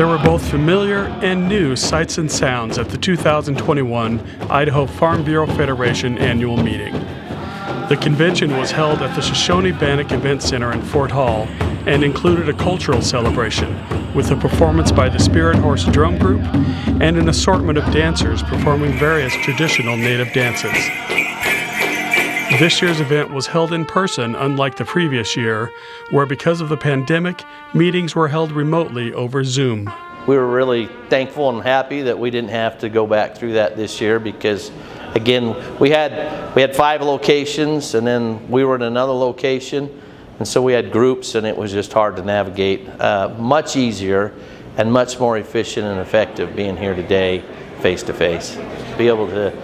There were both familiar and new sights and sounds at the 2021 Idaho Farm Bureau Federation annual meeting. The convention was held at the Shoshone-Bannock Event Center in Fort Hall and included a cultural celebration with a performance by the Spirit Horse Drum Group and an assortment of dancers performing various traditional native dances. This year's event was held in person, unlike the previous year, where because of the pandemic, meetings were held remotely over Zoom. We were really thankful and happy that we didn't have to go back through that this year because, again, we had 5 locations and then we were in another location, and so we had groups and it was just hard to navigate. Much easier and much more efficient and effective being here today face to face. Be able to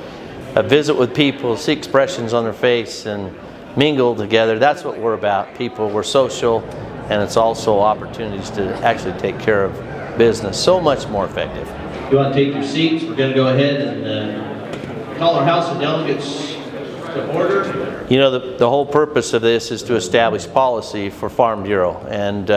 visit with people, see expressions on their face, and mingle together. That's what we're about. People, we're social, and it's also opportunities to actually take care of business so much more effective. You want to take your seats? We're going to go ahead and call our House of Delegates to order. You know, the whole purpose of this is to establish policy for Farm Bureau, and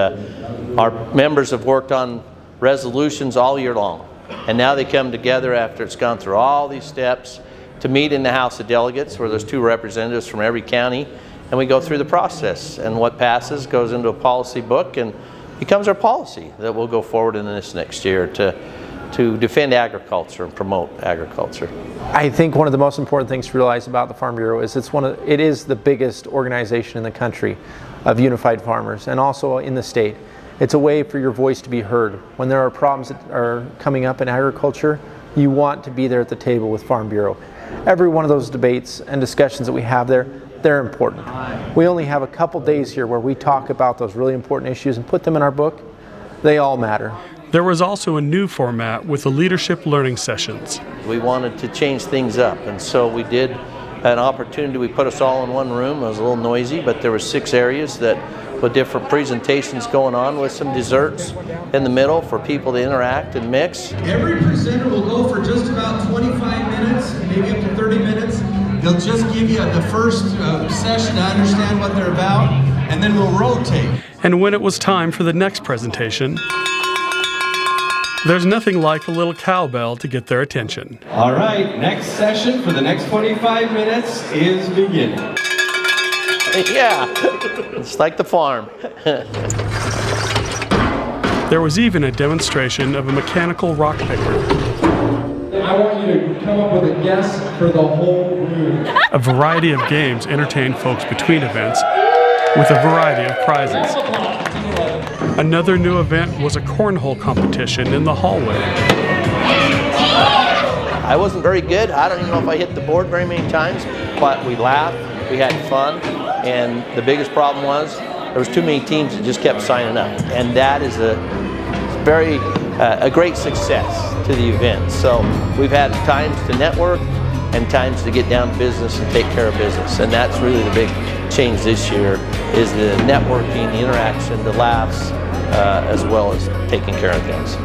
our members have worked on resolutions all year long, and now they come together after it's gone through all these steps to meet in the House of Delegates, where there's 2 representatives from every county, and we go through the process, and what passes goes into a policy book and becomes our policy that will go forward in this next year to defend agriculture and promote agriculture. I think one of the most important things to realize about the Farm Bureau is it is the biggest organization in the country of unified farmers, and also in the state. It's a way for your voice to be heard. When there are problems that are coming up in agriculture, you want to be there at the table with Farm Bureau. Every one of those debates and discussions that we have there, they're important. We only have a couple days here where we talk about those really important issues and put them in our book. They all matter. There was also a new format with the leadership learning sessions. We wanted to change things up, and so we did an opportunity. We put us all in one room. It was a little noisy, but there were 6 areas with different presentations going on, with some desserts in the middle for people to interact and mix. Every presenter will go for just about 25 minutes, maybe up to 30 minutes. They'll just give you the first session to understand what they're about, and then we'll rotate. And when it was time for the next presentation, there's nothing like a little cowbell to get their attention. All right, next session for the next 25 minutes is beginning. Yeah, it's like the farm. There was even a demonstration of a mechanical rock picker. I want you to come up with a guess for the whole room. A variety of games entertained folks between events with a variety of prizes. Another new event was a cornhole competition in the hallway. I wasn't very good. I don't even know if I hit the board very many times, but we laughed, we had fun, and the biggest problem was there was too many teams that just kept signing up, and that is a great success to the event. So we've had times to network and times to get down to business and take care of business, and that's really the big change this year, is the networking, the interaction, the laughs, as well as taking care of things.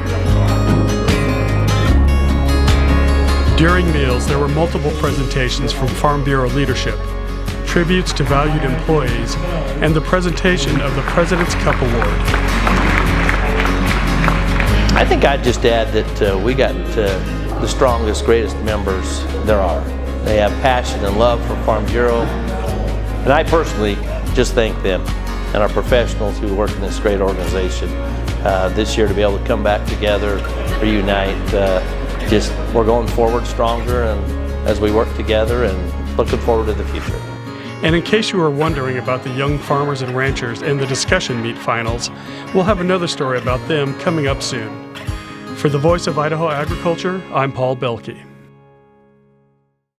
During meals, there were multiple presentations from Farm Bureau leadership, tributes to valued employees, and the presentation of the President's Cup Award. I think I'd just add that we got the strongest, greatest members there are. They have passion and love for Farm Bureau, and I personally just thank them and our professionals who work in this great organization this year to be able to come back together, reunite. We're going forward stronger, and as we work together, and looking forward to the future. And in case you were wondering about the young farmers and ranchers and the discussion meet finals, we'll have another story about them coming up soon. For the Voice of Idaho Agriculture, I'm Paul Belke.